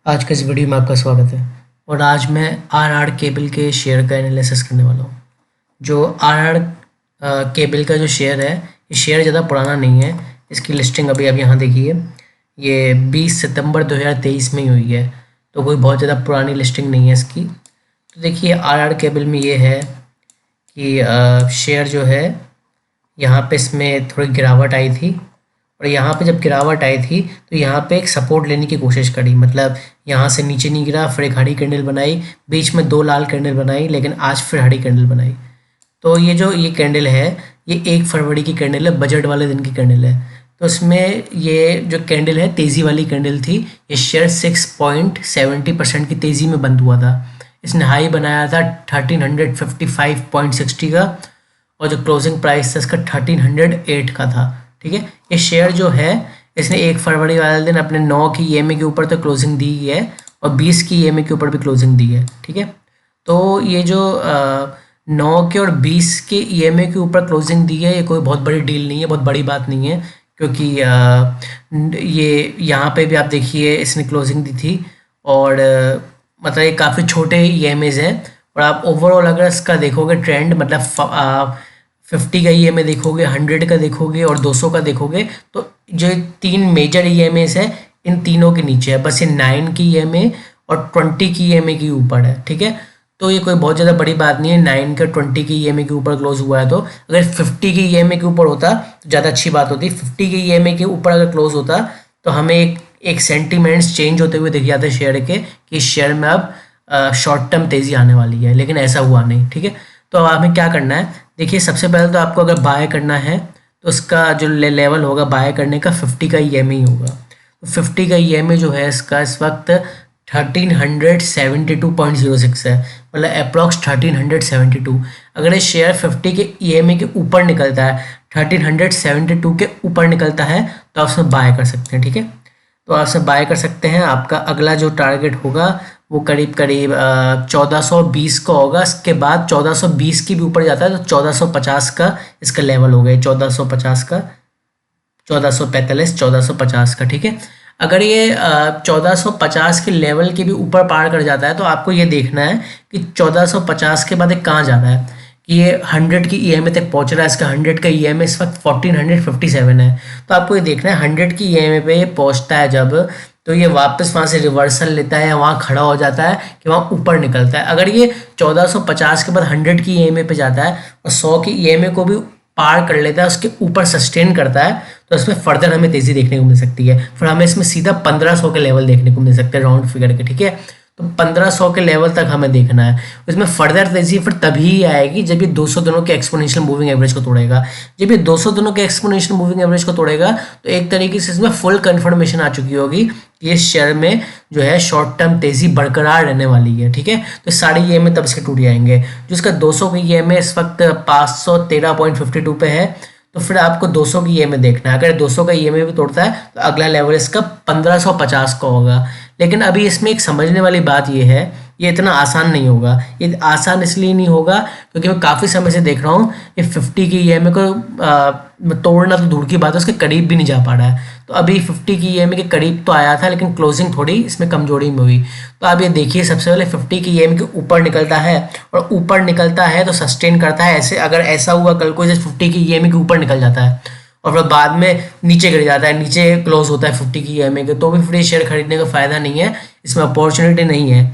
आज के इस वीडियो में आपका स्वागत है। और आज मैं आर केबल के शेयर का एनालिसिस करने वाला हूँ। जो आर केबल का जो शेयर है, ये शेयर ज़्यादा पुराना नहीं है। इसकी लिस्टिंग अभी आप यहाँ देखिए, ये 20 सितंबर 2023 में ही हुई है, तो कोई बहुत ज़्यादा पुरानी लिस्टिंग नहीं है इसकी। तो देखिए आर केबल में ये है कि शेयर जो है यहाँ पे इसमें थोड़ी गिरावट आई थी, और यहाँ पे जब गिरावट आई थी तो यहाँ पे एक सपोर्ट लेने की कोशिश करी, मतलब यहाँ से नीचे नहीं गिरा, फिर एक हरी कैंडल बनाई, बीच में 2 लाल कैंडल बनाई, लेकिन आज फिर हरी कैंडल बनाई। तो ये कैंडल है, ये 1 फरवरी की कैंडल है, बजट वाले दिन की कैंडल है। तो इसमें ये जो कैंडल है तेज़ी वाली कैंडल थी। ये शेयर 6.70% की तेज़ी में बंद हुआ था। इसने हाई बनाया था 1355.60 का, और जो क्लोजिंग प्राइस था इसका 1308 का था। ठीक है, ये शेयर जो है इसने 1 फरवरी वाले दिन अपने 9 की ईएमए के ऊपर तो क्लोजिंग दी है, और 20 की ईएमए के ऊपर भी क्लोजिंग दी है। ठीक है, तो ये जो 9 के और 20 के ईएमए के ऊपर क्लोजिंग दी है, ये कोई बहुत बड़ी डील नहीं है, बहुत बड़ी बात नहीं है, क्योंकि ये यहाँ पे भी आप देखिए इसने क्लोजिंग दी थी, और मतलब ये काफ़ी छोटे ईएमएज हैं। और आप ओवरऑल अगर इसका देखोगे ट्रेंड, मतलब 50 का ईएमए देखोगे, 100 का देखोगे और 200 का देखोगे, तो जो 3 मेजर ईएमएस है इन तीनों के नीचे है। बस ये 9 की ईएमए और 20 की ईएमए के ऊपर है। ठीक है, तो ये कोई बहुत ज़्यादा बड़ी बात नहीं है। 9 का 20 की ईएमए के ऊपर क्लोज हुआ है, तो अगर 50 की ईएमए के ऊपर होता तो ज़्यादा अच्छी बात होती। 50 की ईएमए के ऊपर अगर क्लोज होता तो हमें एक सेंटीमेंट्स चेंज होते हुए दिख जाते शेयर के, कि इस शेयर में अब शॉर्ट टर्म तेज़ी आने वाली है, लेकिन ऐसा हुआ नहीं। ठीक है, तो अब हमें क्या करना है, देखिए सबसे पहले तो आपको अगर बाय करना है तो उसका जो लेवल होगा बाय करने का 50 का ईएमए ही होगा। तो 50 का ईएमए जो है इसका इस वक्त 1372.06 है, मतलब अप्रॉक्स 1372। अगर ये शेयर 50 के ईएमए के ऊपर निकलता है, 1372 के ऊपर निकलता है, तो आप उसमें बाय कर सकते हैं। ठीक है, तो आप सब बाय कर सकते हैं। आपका अगला जो टारगेट होगा वो करीब करीब 1420 का होगा। इसके बाद 1420 के भी ऊपर जाता है तो 1450 का इसका लेवल हो गया, 1450 का, 1445, 1450 का। ठीक है, अगर ये 1450 के लेवल के भी ऊपर पार कर जाता है तो आपको ये देखना है कि 1450 के बाद ये कहाँ जा रहा है, कि ये 100 की ईएमए तक पहुंच रहा है। इसका 100 का ईएमए इस वक्त 1457 है। तो आपको ये देखना है 100 की ईएमए पे ये पहुंचता है जब, तो ये वापस वहाँ से रिवर्सल लेता है या वहाँ खड़ा हो जाता है कि वहाँ ऊपर निकलता है। अगर ये 1450 के बाद 100 की ईएमए पे जाता है और 100 की ईएमए को भी पार कर लेता है, उसके ऊपर सस्टेन करता है, तो इसमें फर्दर हमें तेज़ी देखने को मिल सकती है। फिर हमें इसमें सीधा 1500 के लेवल देखने को मिल सकते हैं राउंड फिगर के। ठीक है, तो 1500 के लेवल तक हमें देखना है। इसमें फर्दर तेजी फिर तभी ही आएगी जब ये 200 दिनों के एक्सपोनेंशियल मूविंग एवरेज को तोड़ेगा। जब ये 200 दिनों के एक्सपोनेंशियल मूविंग एवरेज को तोड़ेगा तो एक तरीके से इसमें फुल कंफर्मेशन आ चुकी होगी कि इस शेयर में जो है शॉर्ट टर्म तेजी बरकरार रहने वाली है। ठीक है, तो सारे ईएमए तब से टूट जाएंगे। जो इसका 200 की ईएमए इस वक्त 513.52 पे है, तो फिर आपको 200 की ईएमए देखना है। अगर 200 का ईएमए भी तोड़ता है तो अगला लेवल इसका 1550 का होगा। लेकिन अभी इसमें एक समझने वाली बात ये है, ये इतना आसान नहीं होगा। ये आसान इसलिए नहीं होगा क्योंकि मैं काफ़ी समय से देख रहा हूँ ये 50 की ईएमए को तोड़ना तो दूर की बात है, उसके करीब भी नहीं जा पा रहा है। तो अभी 50 की ईएमए के करीब तो आया था, लेकिन क्लोजिंग थोड़ी इसमें कमजोरी में हुई। तो आप ये देखिए, सबसे पहले 50 की ईएमए के ऊपर निकलता है, और ऊपर निकलता है तो सस्टेन करता है। ऐसे अगर ऐसा हुआ कल को जैसे 50 की ईएमए के ऊपर निकल जाता है और फिर बाद में नीचे गिर जाता है, नीचे क्लोज होता है 50 की ईएमए के, तो भी फिर ये शेयर खरीदने का फ़ायदा नहीं है, इसमें अपॉर्चुनिटी नहीं है।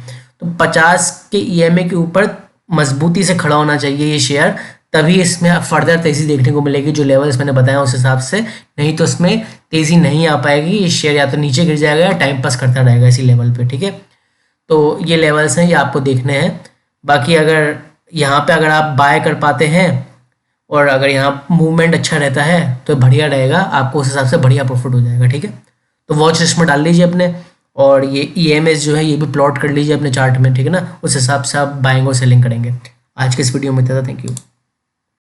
तो 50 के ईएमए के ऊपर मजबूती से खड़ा होना चाहिए ये शेयर, तभी इसमें फर्दर तेज़ी देखने को मिलेगी। जो लेवल्स मैंने बताया उस हिसाब से, नहीं तो इसमें तेज़ी नहीं आ पाएगी। ये शेयर या तो नीचे गिर जाएगा या टाइम पास करता रहेगा इसी लेवल पे। ठीक है, तो ये लेवल्स हैं, ये आपको देखने हैं। बाकी अगर यहाँ पे अगर आप बाय कर पाते हैं और अगर यहाँ मूवमेंट अच्छा रहता है तो बढ़िया रहेगा, आपको उस हिसाब से बढ़िया प्रॉफिट हो जाएगा। ठीक है, तो वॉच लिस्ट में डाल लीजिए अपने, और ये ईएमएस जो है ये भी प्लॉट कर लीजिए अपने चार्ट में। ठीक है ना, उस हिसाब से आप बाइंग और सेलिंग करेंगे। आज के इस वीडियो में इतना था, थैंक यू।